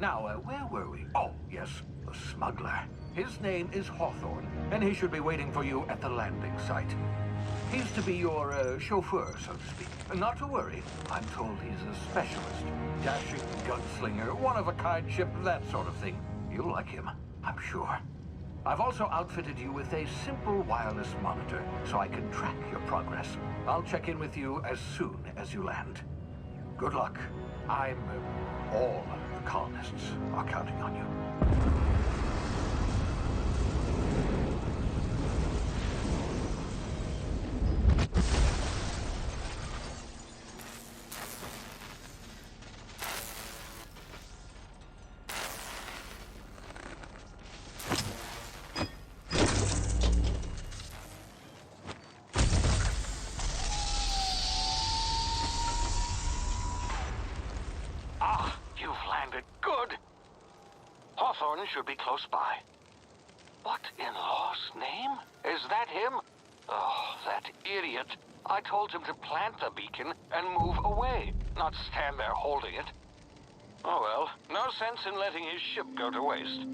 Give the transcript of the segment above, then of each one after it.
Now, where were we? Oh, yes, the smuggler. His name is Hawthorne, and he should be waiting for you at the landing site. He's to be your chauffeur, so to speak. Not to worry. I'm told he's a specialist. Dashing gunslinger, one-of-a-kind ship, that sort of thing. You'll like him, I'm sure. I've also outfitted you with a simple wireless monitor, so I can track your progress. I'll check in with you as soon as you land. Good luck. All the colonists are counting on you. Hawthorne should be close by. What in law's name? Is that him? Oh, that idiot. I told him to plant the beacon and move away, not stand there holding it. Oh well, no sense in letting his ship go to waste.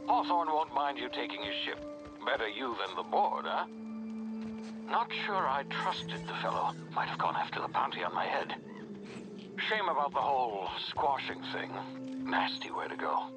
Hawthorne won't mind you taking his ship. Better you than the board, huh? Not sure I trusted the fellow. Might have gone after the bounty on my head. Shame about the whole squashing thing. Nasty way to go.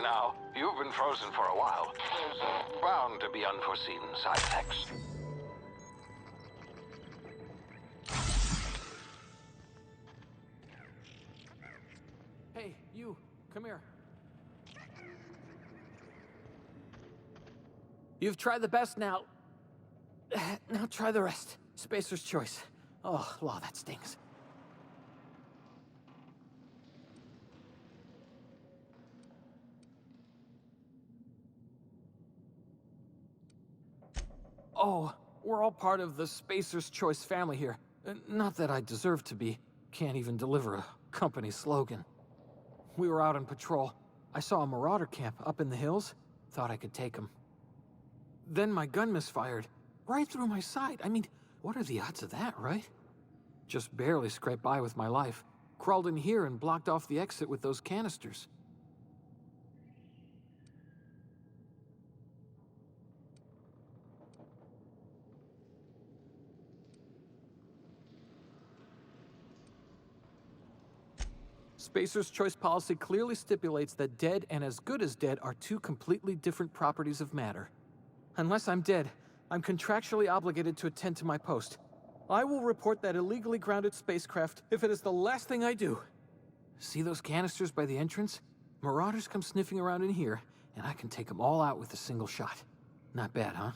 Now, you've been frozen for a while. There's bound to be unforeseen side effects. Hey, you, come here. You've tried the best now. Now try the rest. Spacer's choice. Oh, law, that stings. Oh, we're all part of the Spacer's Choice family here. Not that I deserve to be. Can't even deliver a company slogan. We were out on patrol. I saw a marauder camp up in the hills. Thought I could take him. Then my gun misfired. Right through my side. I mean, what are the odds of that, right? Just barely scraped by with my life. Crawled in here and blocked off the exit with those canisters. Spacer's Choice policy clearly stipulates that dead and as good as dead are two completely different properties of matter. Unless I'm dead, I'm contractually obligated to attend to my post. I will report that illegally grounded spacecraft if it is the last thing I do. See those canisters by the entrance? Marauders come sniffing around in here, and I can take them all out with a single shot. Not bad, huh?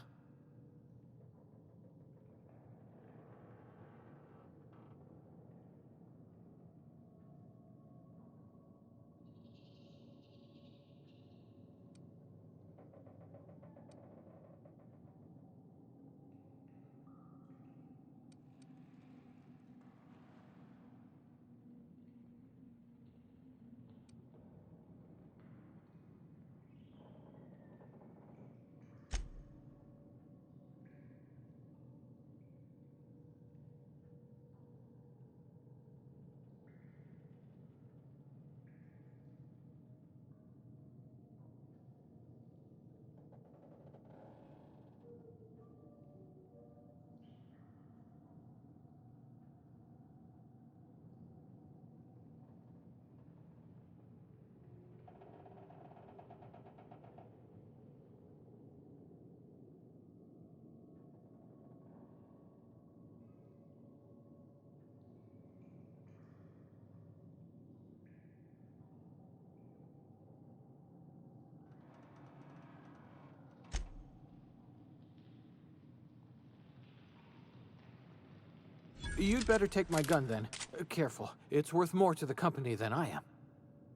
You'd better take my gun then. Careful, it's worth more to the company than I am.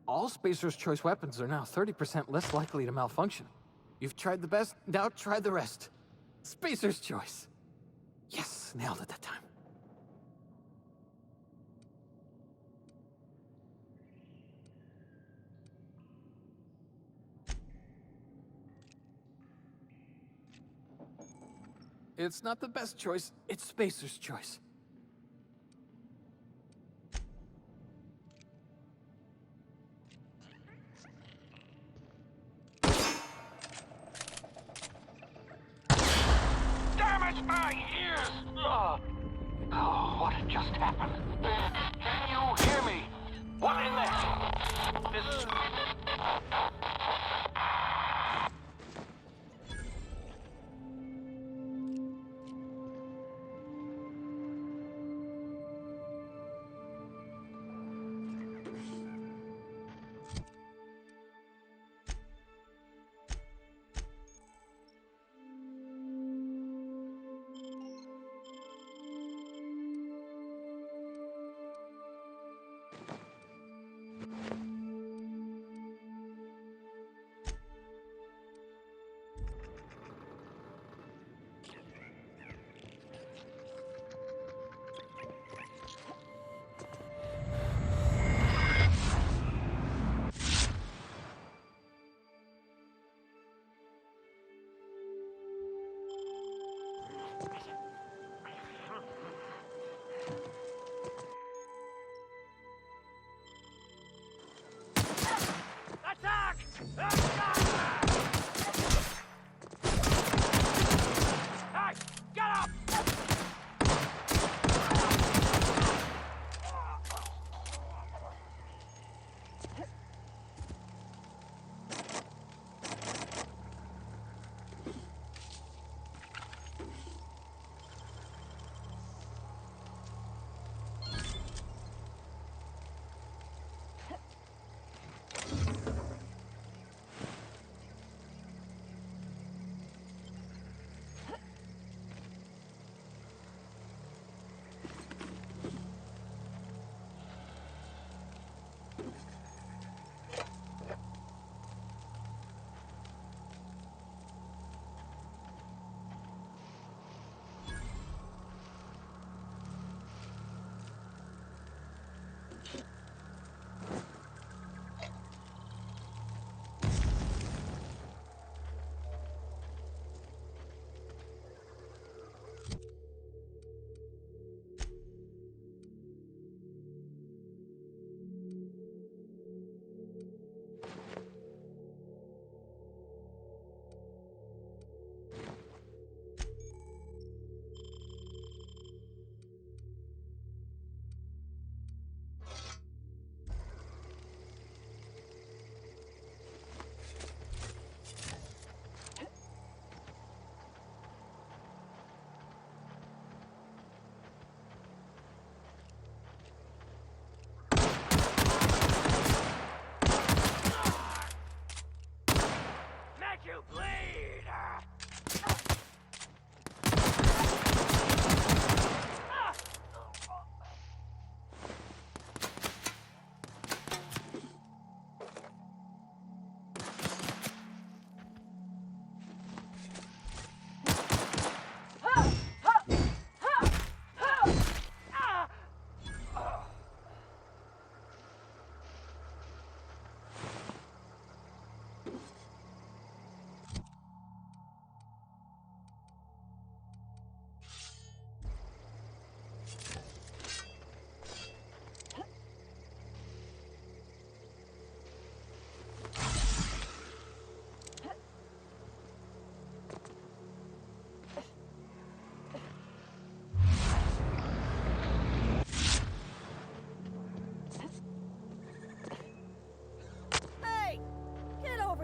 All Spacer's Choice weapons are now 30% less likely to malfunction. You've tried the best, now try the rest. Spacer's Choice. Yes, nailed it that time. It's not the best choice, it's Spacer's Choice. Damage my ears! Oh, what just happened? Can you hear me? What in the... This...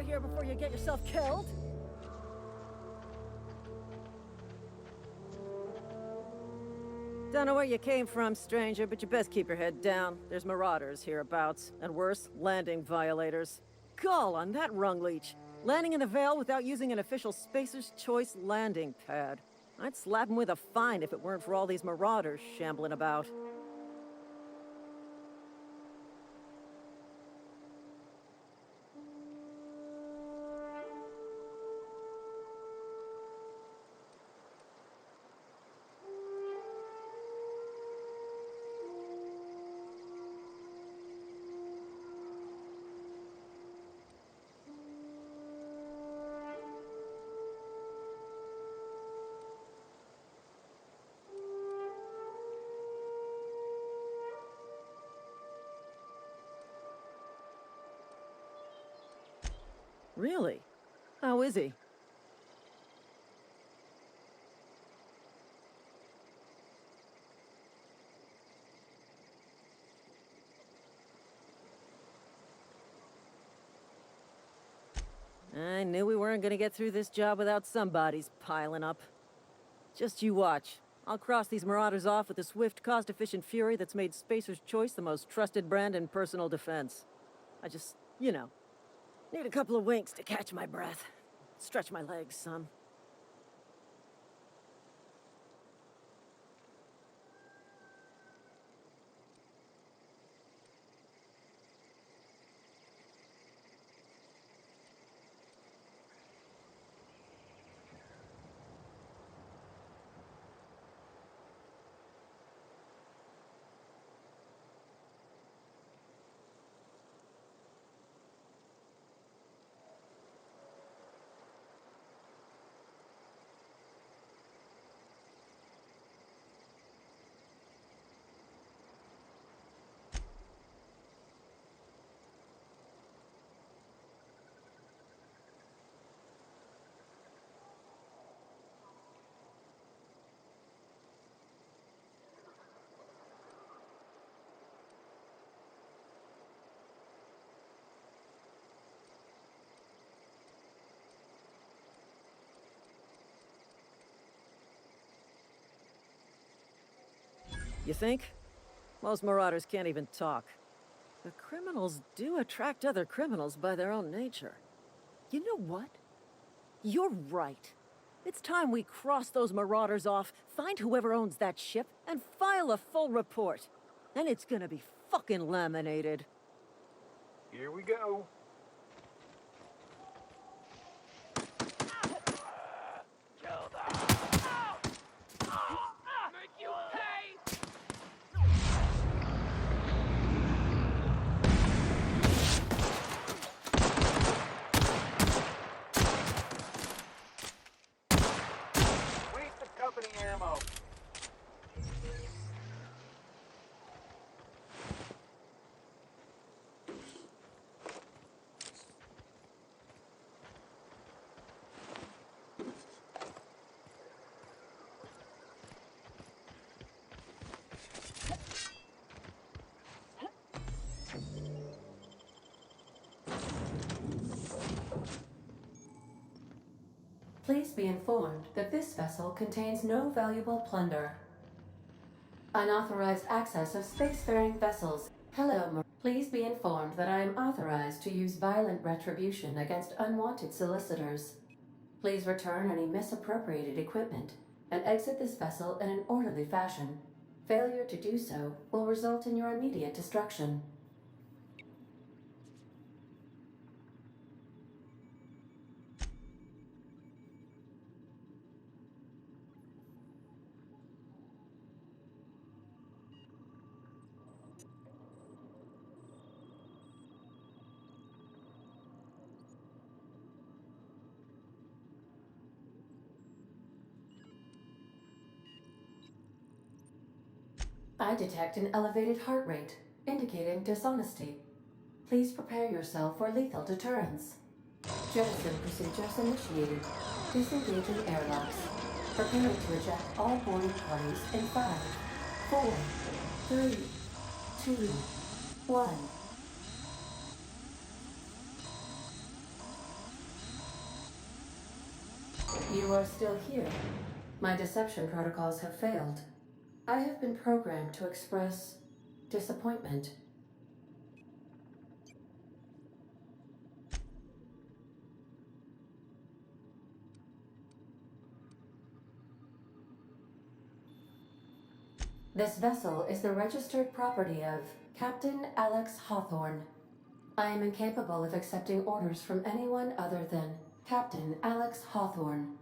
here before you get yourself killed. Don't know where you came from, stranger, but you best keep your head down. There's marauders hereabouts, and worse, landing violators. Gall on that rung leech. Landing in the Vale without using an official Spacer's Choice landing pad. I'd slap him with a fine if it weren't for all these marauders shambling about. Really? How is he? I knew we weren't gonna get through this job without some bodies piling up. Just you watch. I'll cross these marauders off with the swift, cost-efficient fury that's made Spacer's Choice the most trusted brand in personal defense. I just, need a couple of winks to catch my breath. Stretch my legs some. You think? Most marauders can't even talk. But criminals do attract other criminals by their own nature. You know what? You're right. It's time we cross those marauders off, find whoever owns that ship, and file a full report. Then it's gonna be fucking laminated. Here we go. Ammo. Please be informed that this vessel contains no valuable plunder. Unauthorized access of spacefaring vessels. Hello, please be informed that I am authorized to use violent retribution against unwanted solicitors. Please return any misappropriated equipment and exit this vessel in an orderly fashion. Failure to do so will result in your immediate destruction. I detect an elevated heart rate, indicating dishonesty. Please prepare yourself for lethal deterrence. Jettison procedures initiated. Disengaging airlocks. Preparing to eject all boarding parties in 5, 4, 3, 2, 1. You are still here. My deception protocols have failed. I have been programmed to express disappointment. This vessel is the registered property of Captain Alex Hawthorne. I am incapable of accepting orders from anyone other than Captain Alex Hawthorne.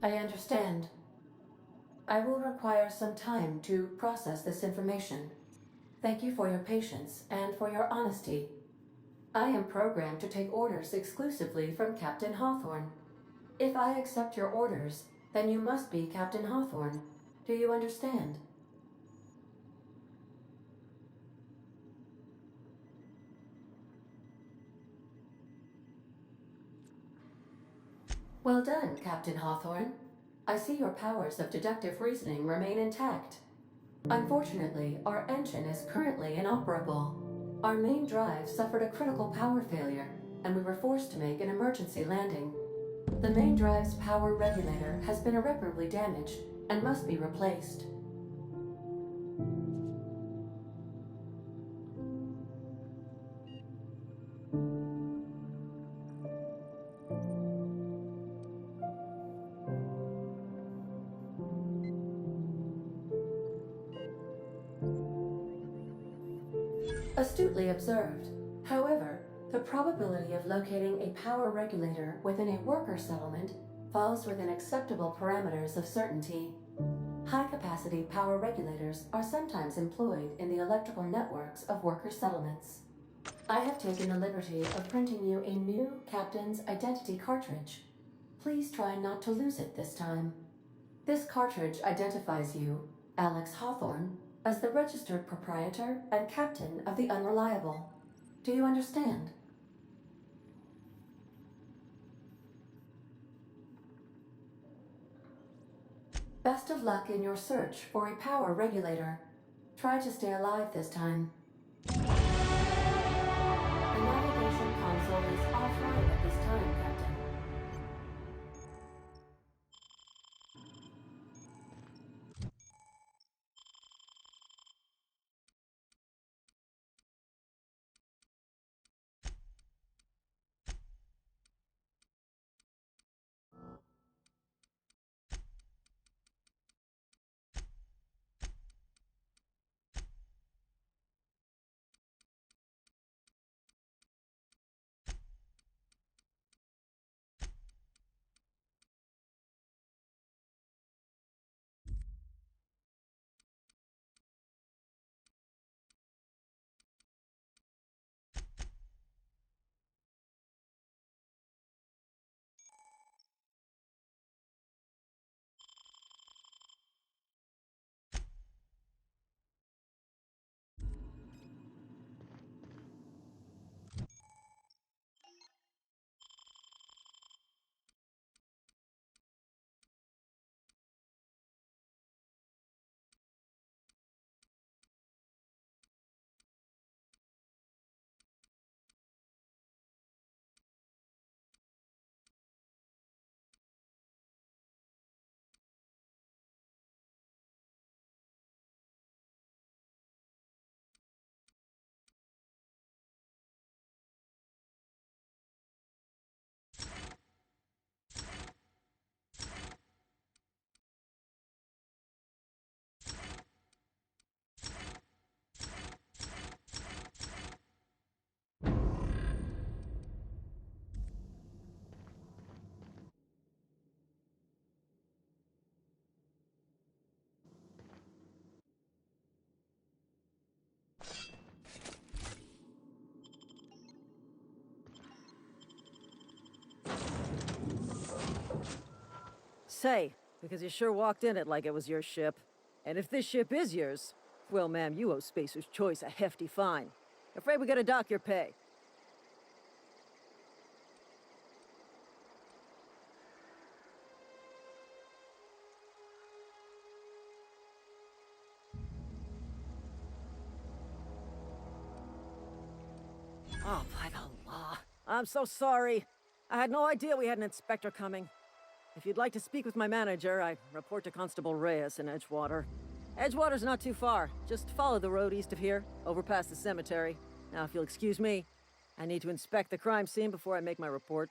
I understand. I will require some time to process this information. Thank you for your patience and for your honesty. I am programmed to take orders exclusively from Captain Hawthorne. If I accept your orders, then you must be Captain Hawthorne. Do you understand? Well done, Captain Hawthorne. I see your powers of deductive reasoning remain intact. Unfortunately, our engine is currently inoperable. Our main drive suffered a critical power failure, and we were forced to make an emergency landing. The main drive's power regulator has been irreparably damaged and must be replaced. Astutely observed. However, the probability of locating a power regulator within a worker settlement falls within acceptable parameters of certainty. High-capacity power regulators are sometimes employed in the electrical networks of worker settlements. I have taken the liberty of printing you a new Captain's Identity cartridge. Please try not to lose it this time. This cartridge identifies you, Alex Hawthorne, as the registered proprietor and captain of the Unreliable. Do you understand? Best of luck in your search for a power regulator. Try to stay alive this time. The navigation console is offline at this time, Captain. Say, because you sure walked in it like it was your ship. And if this ship is yours, well, ma'am, you owe Spacer's Choice a hefty fine. Afraid we gotta dock your pay. Oh, by the law. I'm so sorry. I had no idea we had an inspector coming. If you'd like to speak with my manager, I report to Constable Reyes in Edgewater. Edgewater's not too far. Just follow the road east of here, over past the cemetery. Now, if you'll excuse me, I need to inspect the crime scene before I make my report.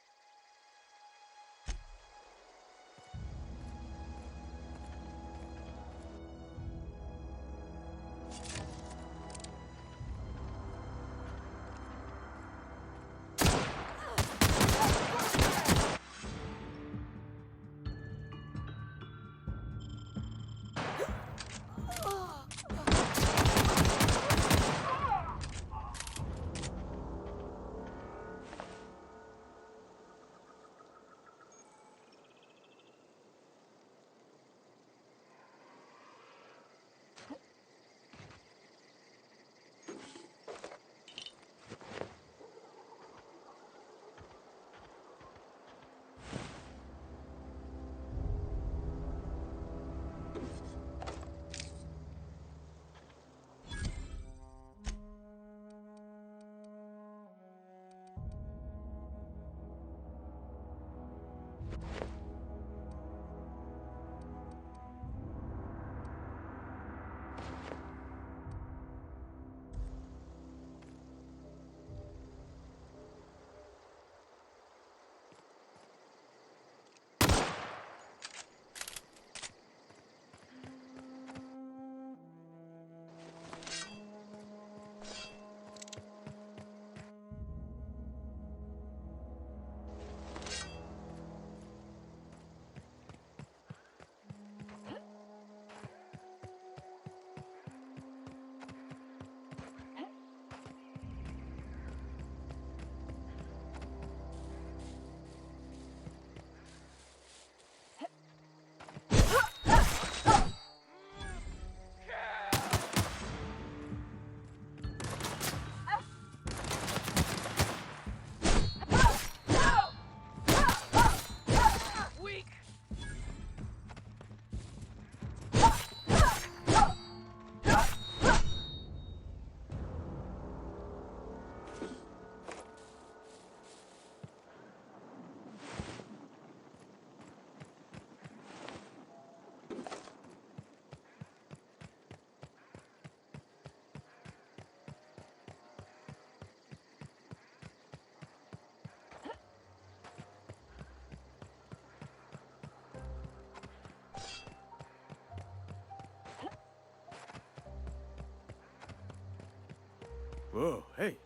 Whoa, hey,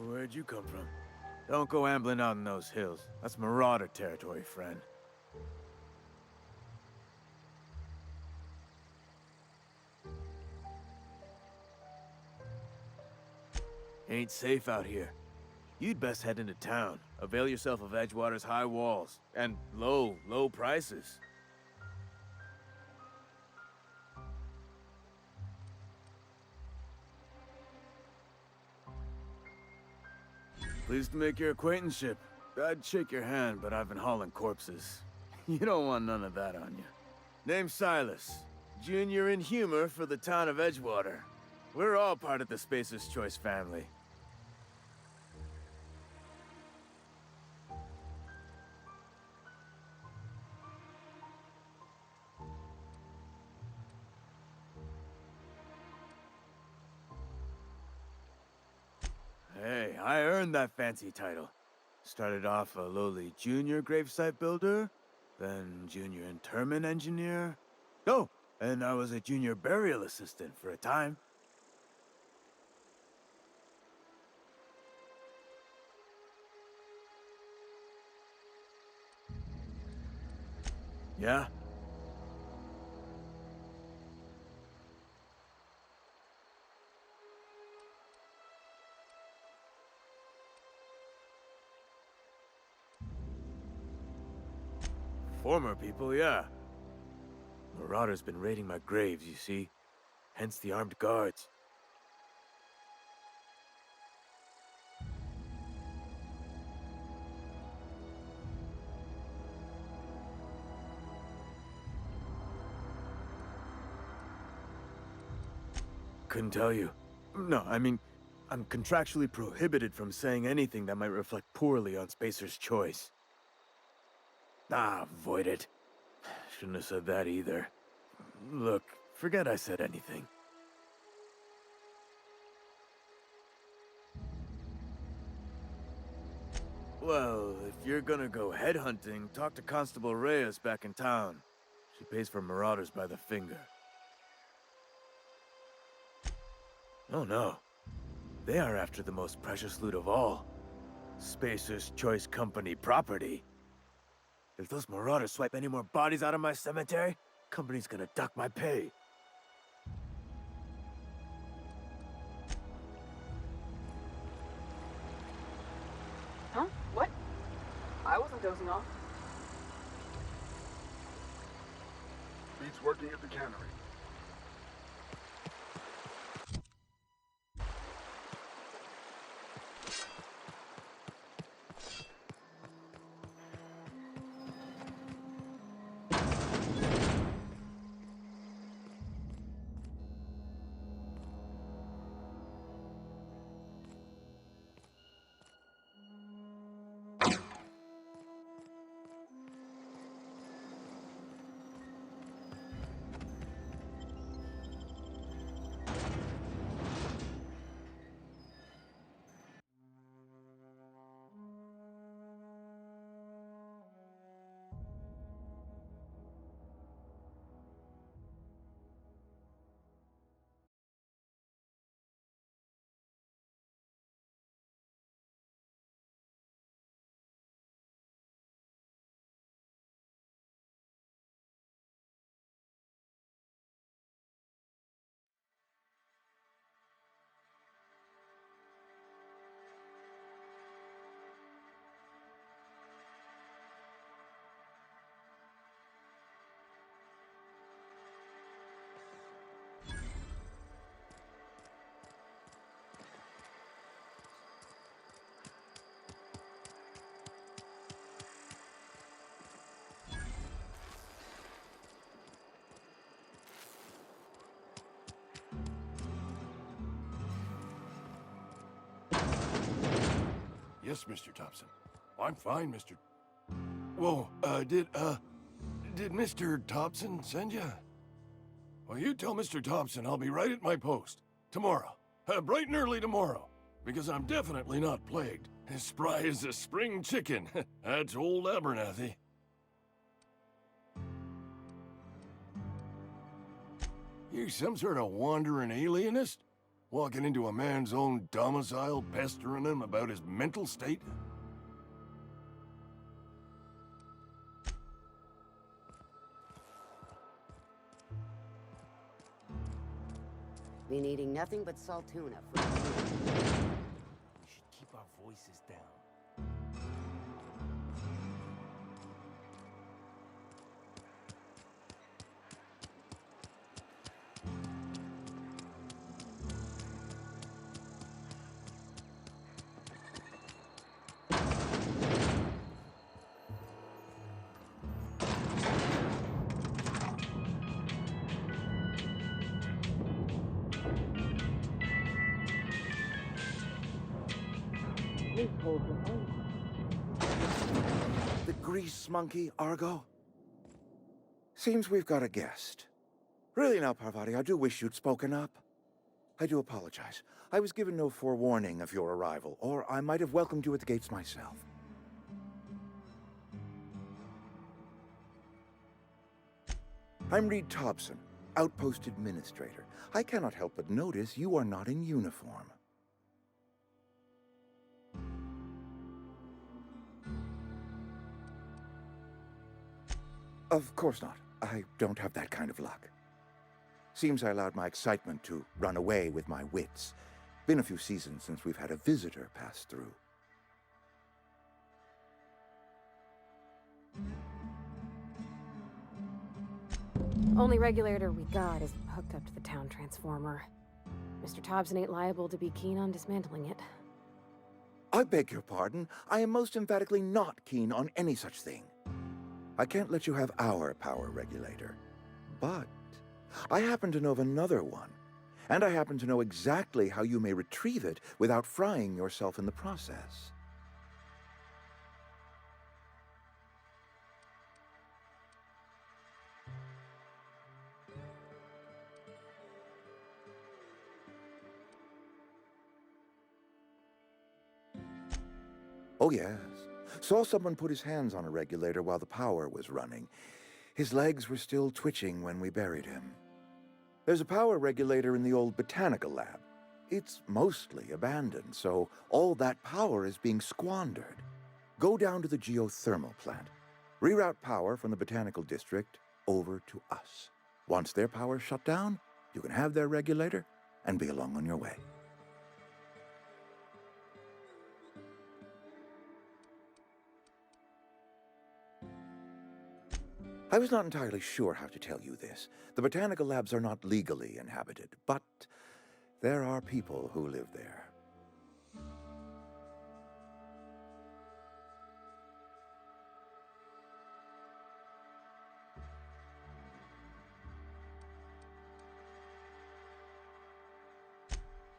where'd you come from? Don't go ambling out in those hills. That's Marauder territory, friend. Ain't safe out here. You'd best head into town. Avail yourself of Edgewater's high walls. And low prices. Pleased to make your acquaintanceship. I'd shake your hand, but I've been hauling corpses. You don't want none of that on you. Name's Silas. Junior in humor for the town of Edgewater. We're all part of the Spacer's Choice family. Hey, I earned that fancy title. Started off a lowly junior gravesite builder, then junior interment engineer. Oh, and I was a junior burial assistant for a time. Yeah? Former people, yeah. Marauder's been raiding my graves, you see. Hence the armed guards. Couldn't tell you. No, I mean, I'm contractually prohibited from saying anything that might reflect poorly on Spacer's Choice. Ah, avoid it. Shouldn't have said that either. Look, forget I said anything. Well, if you're gonna go headhunting, talk to Constable Reyes back in town. She pays for marauders by the finger. Oh no. They are after the most precious loot of all. Spacer's Choice Company property. If those marauders swipe any more bodies out of my cemetery, company's gonna duck my pay. Huh? What? I wasn't dozing off. Beats working at the cannery. Yes, Mr. Thompson. I'm fine, Mr. Whoa, did Mr. Thompson send you? Well, you tell Mr. Thompson I'll be right at my post. Tomorrow. Bright and early tomorrow. Because I'm definitely not plagued. As spry as a spring chicken. That's old Abernathy. You some sort of wandering alienist? Walking into a man's own domicile, pestering him about his mental state? Been eating nothing but salt tuna for a year. We should keep our voices down. The grease monkey, Argo? Seems we've got a guest. Really now, Parvati, I do wish you'd spoken up. I do apologize. I was given no forewarning of your arrival, or I might have welcomed you at the gates myself. I'm Reed Thompson, Outpost Administrator. I cannot help but notice you are not in uniform. Of course not. I don't have that kind of luck. Seems I allowed my excitement to run away with my wits. Been a few seasons since we've had a visitor pass through. Only regulator we got is hooked up to the town transformer. Mr. Thompson ain't liable to be keen on dismantling it. I beg your pardon. I am most emphatically not keen on any such thing. I can't let you have our power regulator. But I happen to know of another one. And I happen to know exactly how you may retrieve it without frying yourself in the process. Oh, yes. Saw someone put his hands on a regulator while the power was running. His legs were still twitching when we buried him. There's a power regulator in the old botanical lab. It's mostly abandoned, so all that power is being squandered. Go down to the geothermal plant. Reroute power from the botanical district over to us. Once their power's shut down, you can have their regulator and be along on your way. I was not entirely sure how to tell you this. The botanical labs are not legally inhabited, but there are people who live there.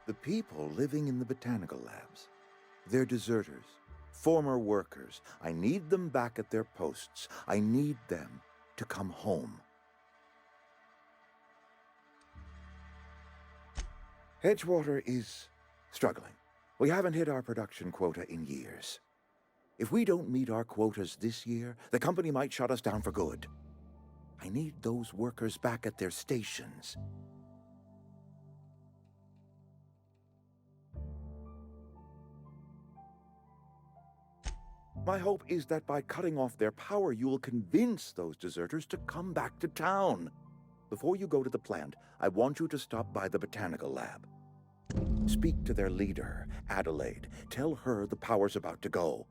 The people living in the botanical labs. They're deserters, former workers. I need them back at their posts. I need them to come home. Edgewater is struggling. We haven't hit our production quota in years. If we don't meet our quotas this year, the company might shut us down for good. I need those workers back at their stations. My hope is that by cutting off their power, you will convince those deserters to come back to town. Before you go to the plant, I want you to stop by the botanical lab. Speak to their leader, Adelaide. Tell her the power's about to go,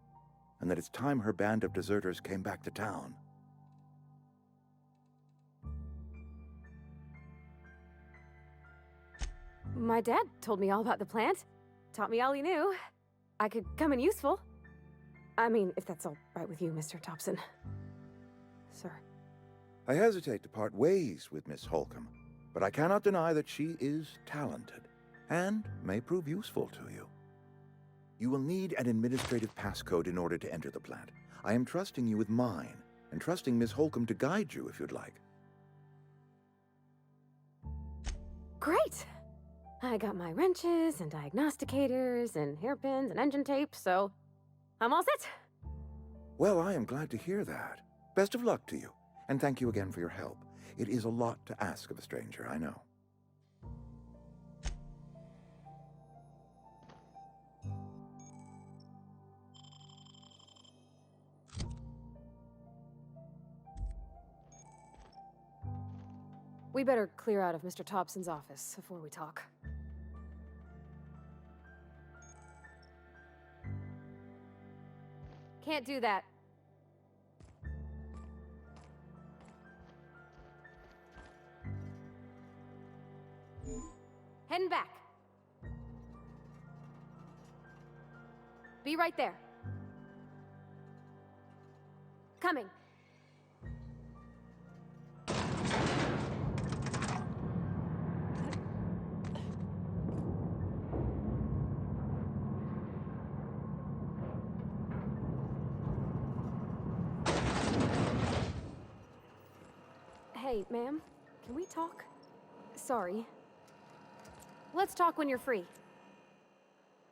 and that it's time her band of deserters came back to town. My dad told me all about the plant. Taught me all he knew. I could come in useful. I mean, if that's all right with you, Mr. Thompson. Sir. I hesitate to part ways with Miss Holcomb, but I cannot deny that she is talented and may prove useful to you. You will need an administrative passcode in order to enter the plant. I am trusting you with mine, and trusting Miss Holcomb to guide you if you'd like. Great! I got my wrenches and diagnosticators and hairpins and engine tape, so I'm all set. Well, I am glad to hear that. Best of luck to you, and thank you again for your help. It is a lot to ask of a stranger, I know. We better clear out of Mr. Thompson's office before we talk. Can't do that. Heading back. Be right there. Coming. Hey, ma'am, can we talk? Sorry. Let's talk when you're free.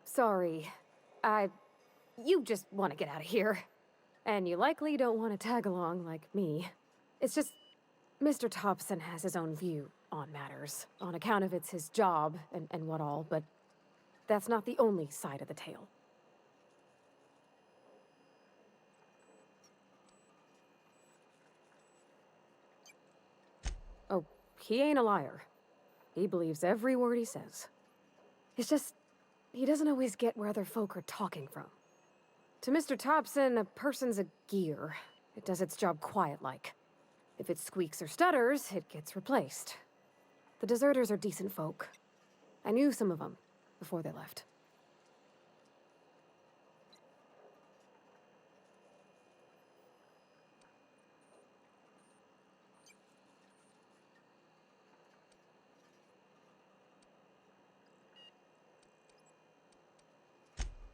Sorry. You just want to get out of here. And you likely don't want to tag along like me. It's just, Mr. Thompson has his own view on matters, on account of it's his job and what all, but that's not the only side of the tale. Oh, he ain't a liar. He believes every word he says. It's just, he doesn't always get where other folk are talking from. To Mr. Thompson, a person's a gear. It does its job quiet-like. If it squeaks or stutters, it gets replaced. The deserters are decent folk. I knew some of them before they left.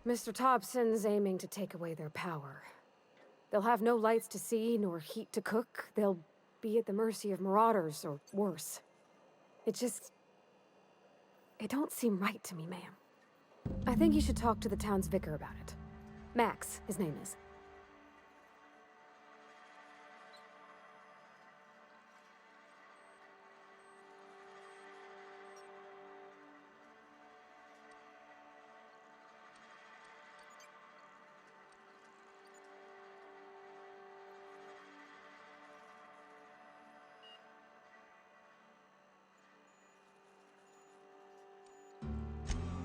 Mr. Thompson's aiming to take away their power. They'll have no lights to see, nor heat to cook. They'll be at the mercy of marauders, or worse. It don't seem right to me, ma'am. I think you should talk to the town's vicar about it. Max, his name is.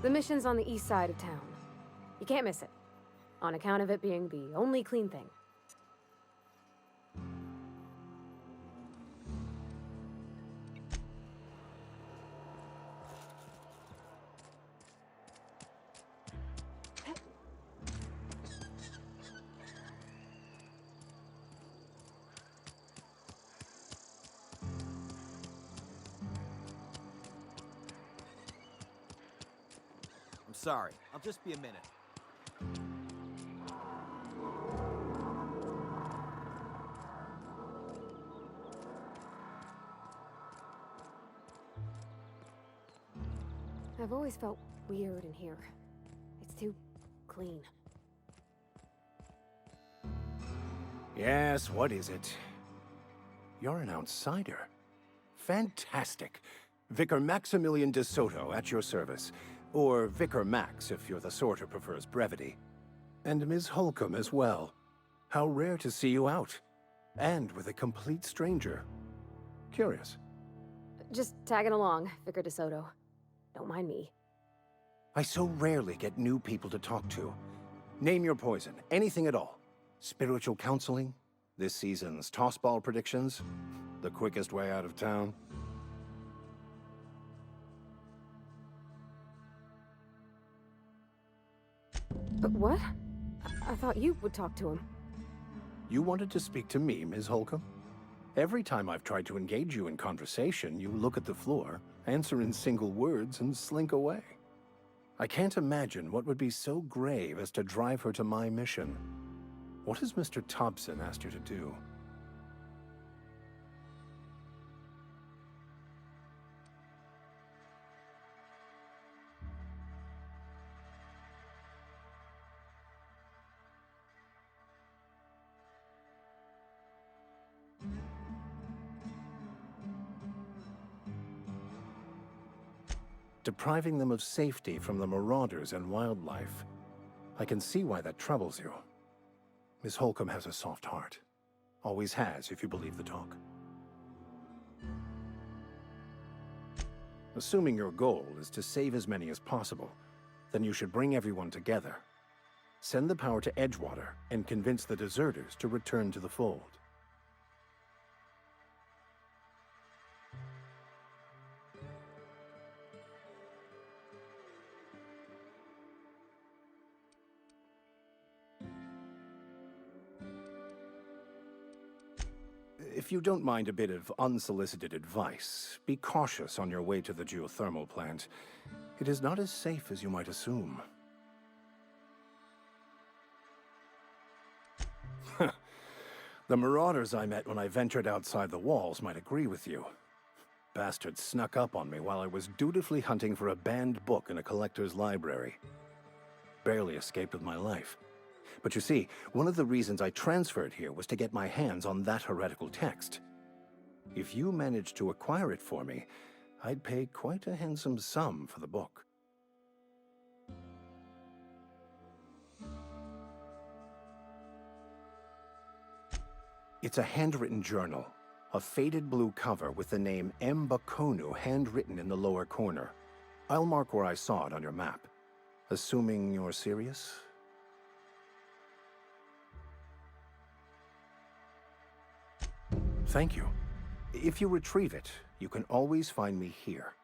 The mission's on the east side of town. You can't miss it, on account of it being the only clean thing. I'm sorry. I'll just be a minute. I've always felt weird in here. It's too clean. Yes, what is it? You're an outsider. Fantastic. Vicar Maximilian de Soto at your service. Or Vicar Max, if you're the sort who prefers brevity. And Ms. Holcomb as well. How rare to see you out. And with a complete stranger. Curious. Just tagging along, Vicar DeSoto. Don't mind me. I so rarely get new people to talk to. Name your poison, anything at all. Spiritual counseling? This season's tossball predictions? The quickest way out of town? But what? I thought you would talk to him. You wanted to speak to me, Ms. Holcomb? Every time I've tried to engage you in conversation, you look at the floor, answer in single words, and slink away. I can't imagine what would be so grave as to drive her to my mission. What has Mr. Thompson asked you to do? Depriving them of safety from the marauders and wildlife. I can see why that troubles you. Miss Holcomb has a soft heart. Always has, if you believe the talk. Assuming your goal is to save as many as possible, then you should bring everyone together. Send the power to Edgewater and convince the deserters to return to the fold. If you don't mind a bit of unsolicited advice, be cautious on your way to the geothermal plant. It is not as safe as you might assume. The marauders I met when I ventured outside the walls might agree with you. Bastards snuck up on me while I was dutifully hunting for a banned book in a collector's library. Barely escaped with my life. But you see, one of the reasons I transferred here was to get my hands on that heretical text. If you managed to acquire it for me, I'd pay quite a handsome sum for the book. It's a handwritten journal, a faded blue cover with the name M. Bakonu handwritten in the lower corner. I'll mark where I saw it on your map. Assuming you're serious? Thank you. If you retrieve it, you can always find me here.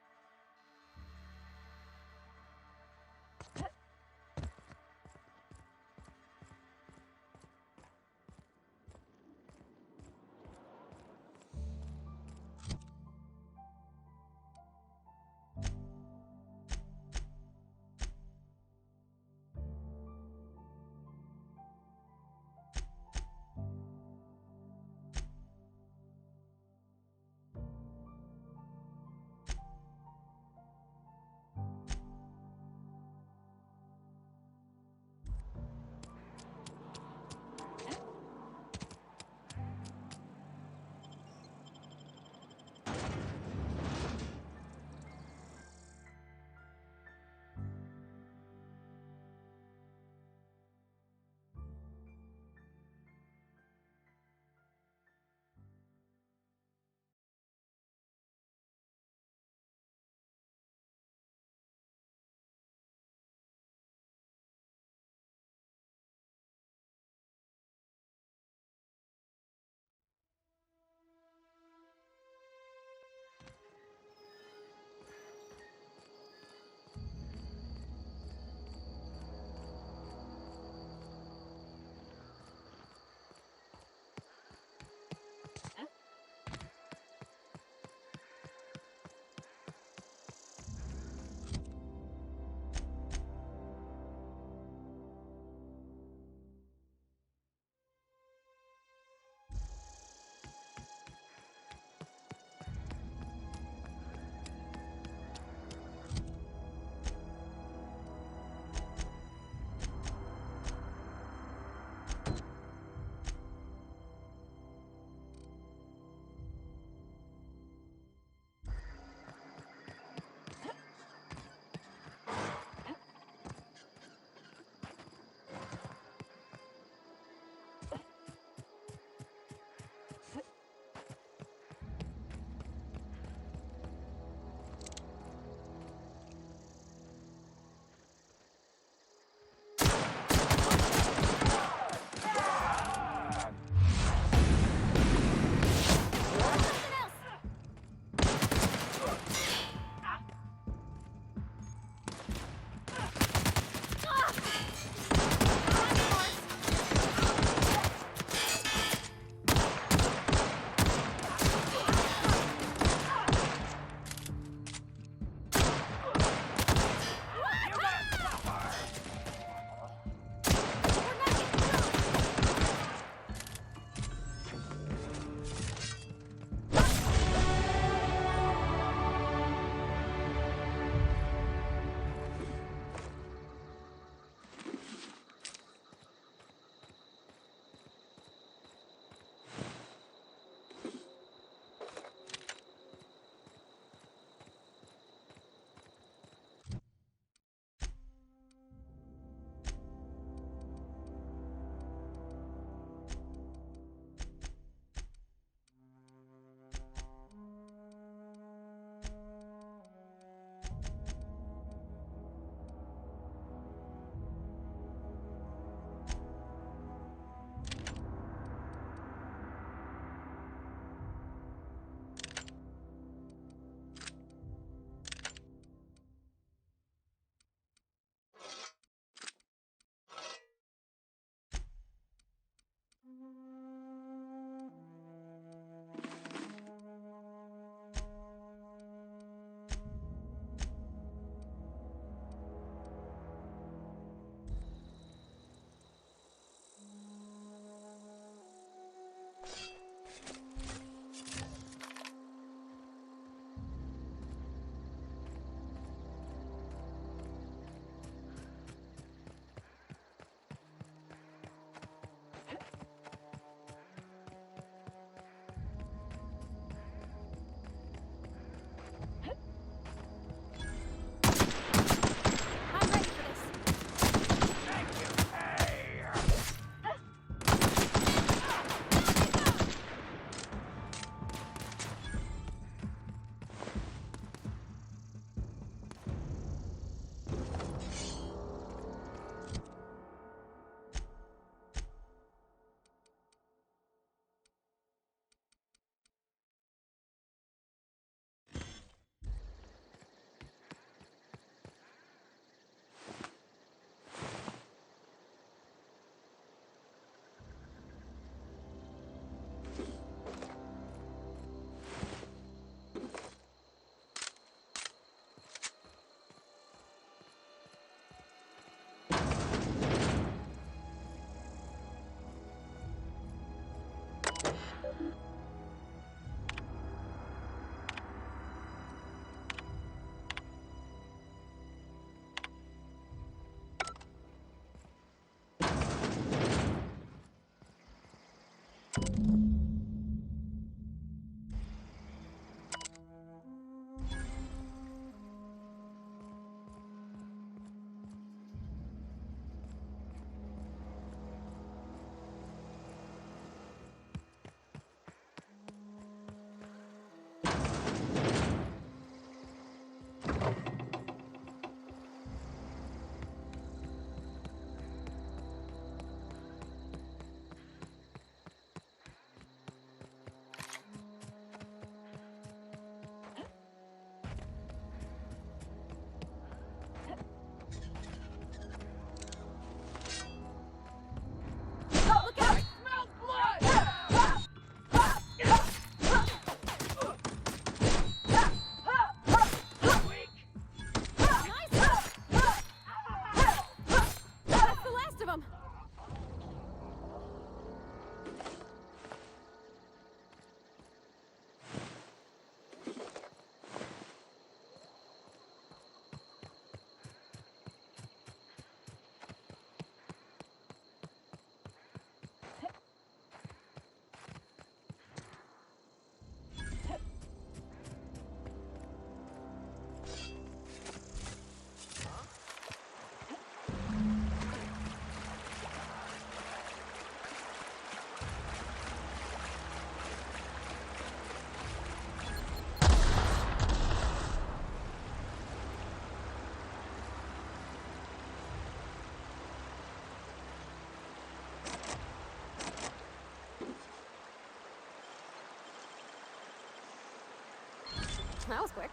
That was quick.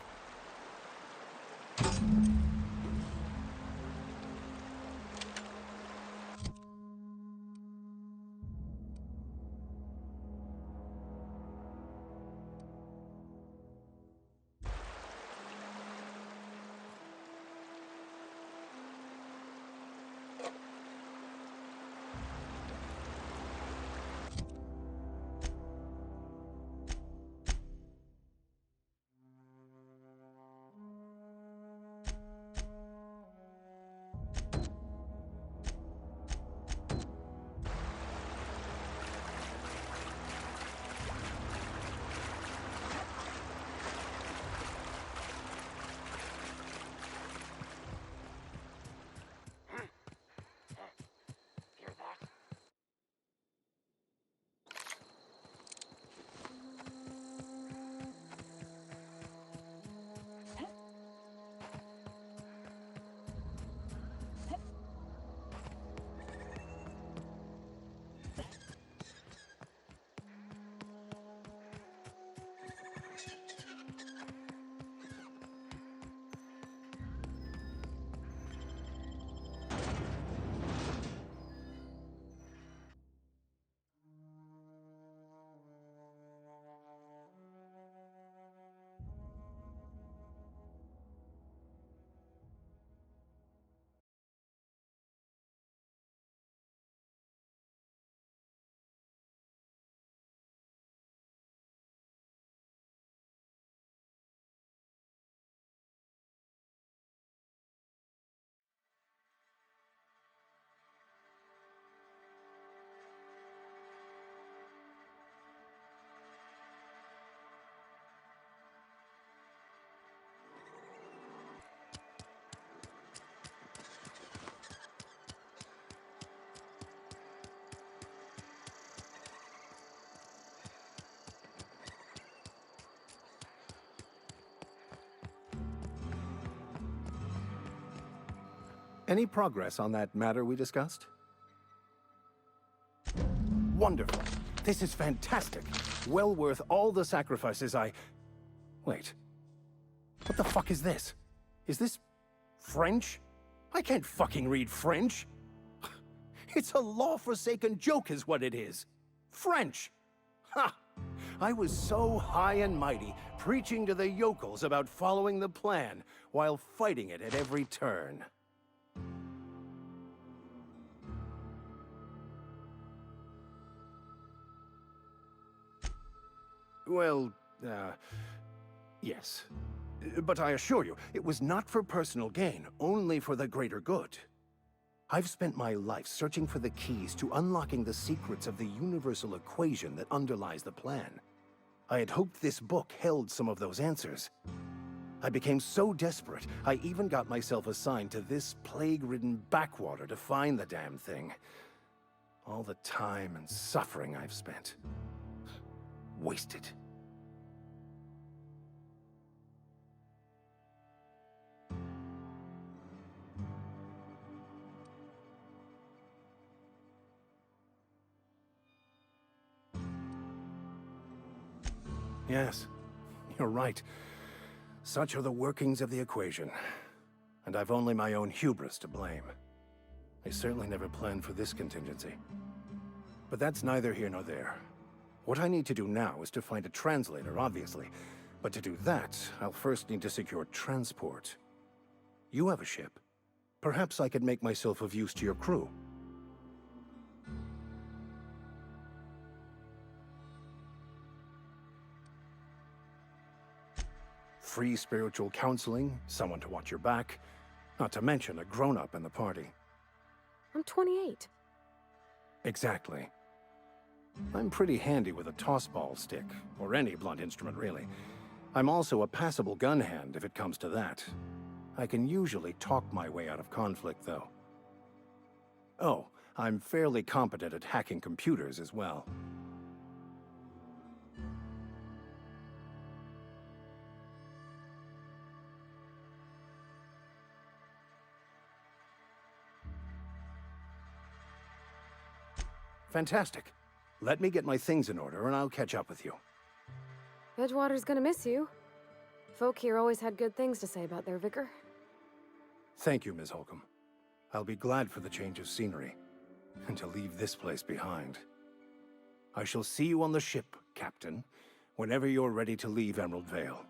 Any progress on that matter we discussed? Wonderful. This is fantastic. Well worth all the sacrifices I... Wait. What the fuck is this? Is this... French? I can't fucking read French. It's a law-forsaken joke is what it is. French! Ha! I was so high and mighty, preaching to the yokels about following the plan, while fighting it at every turn. Well, yes. But I assure you, it was not for personal gain, only for the greater good. I've spent my life searching for the keys to unlocking the secrets of the universal equation that underlies the plan. I had hoped this book held some of those answers. I became so desperate, I even got myself assigned to this plague-ridden backwater to find the damn thing. All the time and suffering I've spent. Wasted. Yes, you're right. Such are the workings of the equation. And I've only my own hubris to blame. I certainly never planned for this contingency. But that's neither here nor there. What I need to do now is to find a translator, obviously. But to do that, I'll first need to secure transport. You have a ship. Perhaps I could make myself of use to your crew. Free spiritual counseling, someone to watch your back, not to mention a grown-up in the party. I'm 28. Exactly. I'm pretty handy with a toss-ball stick, or any blunt instrument, really. I'm also a passable gun hand, if it comes to that. I can usually talk my way out of conflict, though. Oh, I'm fairly competent at hacking computers as well. Fantastic. Let me get my things in order and I'll catch up with you. Edgewater's gonna miss you. Folk here always had good things to say about their vicar. Thank you, Ms. Holcomb. I'll be glad for the change of scenery, and to leave this place behind. I shall see you on the ship, Captain, whenever you're ready to leave Emerald Vale.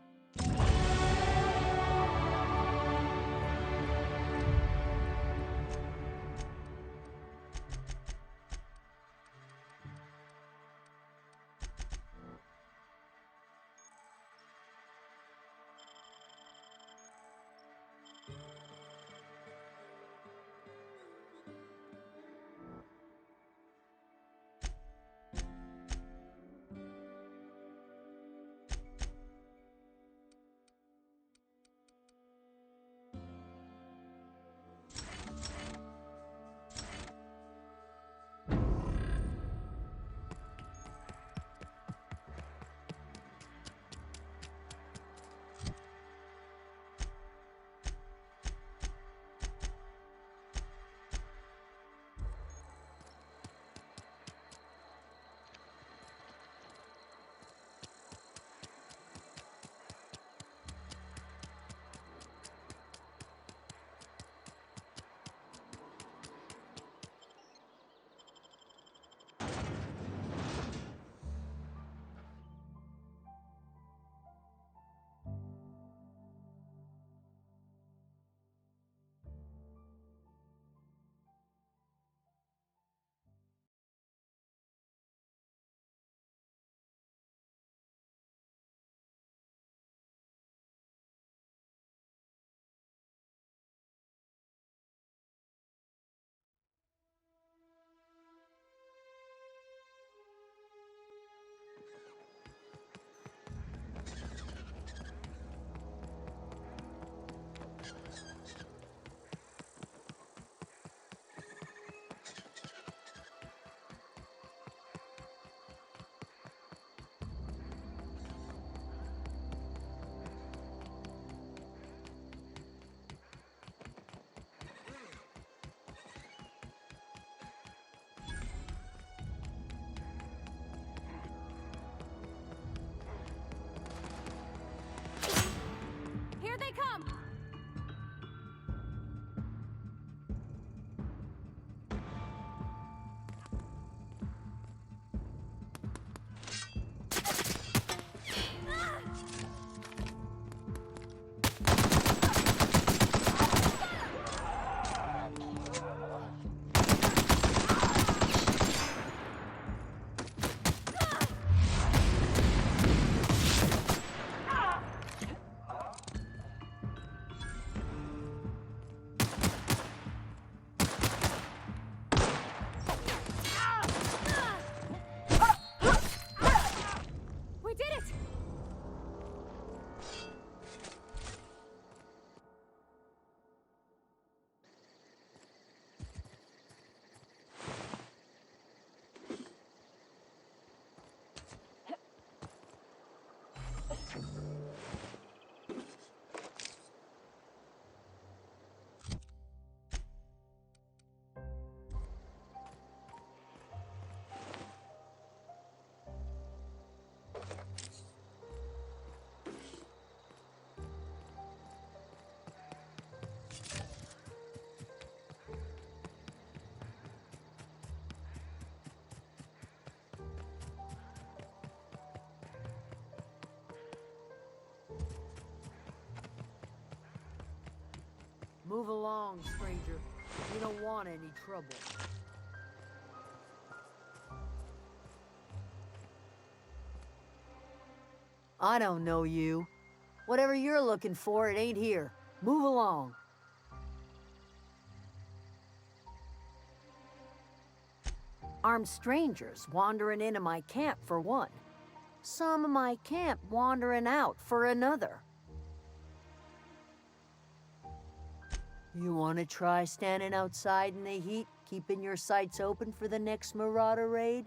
Here they come! Move along, stranger. We don't want any trouble. I don't know you. Whatever you're looking for, it ain't here. Move along. Armed strangers wandering into my camp for one. Some of my camp wandering out for another. You want to try standing outside in the heat, keeping your sights open for the next Marauder raid?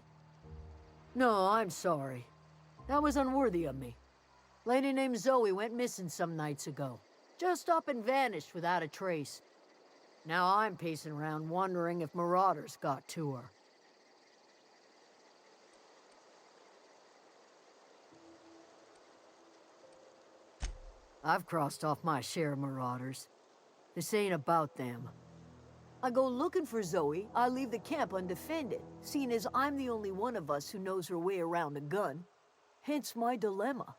No, I'm sorry. That was unworthy of me. Lady named Zoe went missing some nights ago. Just up and vanished without a trace. Now I'm pacing around wondering if Marauders got to her. I've crossed off my share of marauders. This ain't about them. I go looking for Zoe, I leave the camp undefended, seeing as I'm the only one of us who knows her way around a gun. Hence my dilemma.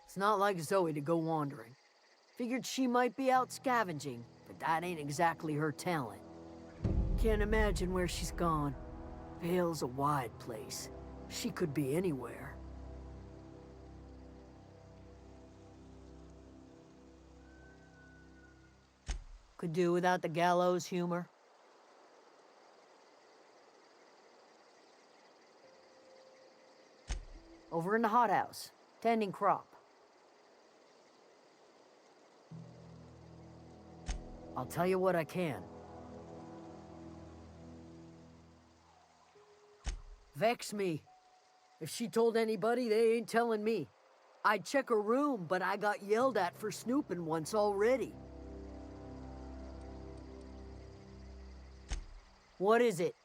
It's not like Zoe to go wandering. Figured she might be out scavenging, but that ain't exactly her talent. Can't imagine where she's gone. Vale's a wide place. She could be anywhere. Could do without the gallows humor. Over in the hothouse, tending crop. I'll tell you what I can. Vex me. If she told anybody, they ain't telling me. I'd check her room, but I got yelled at for snooping once already. What is it?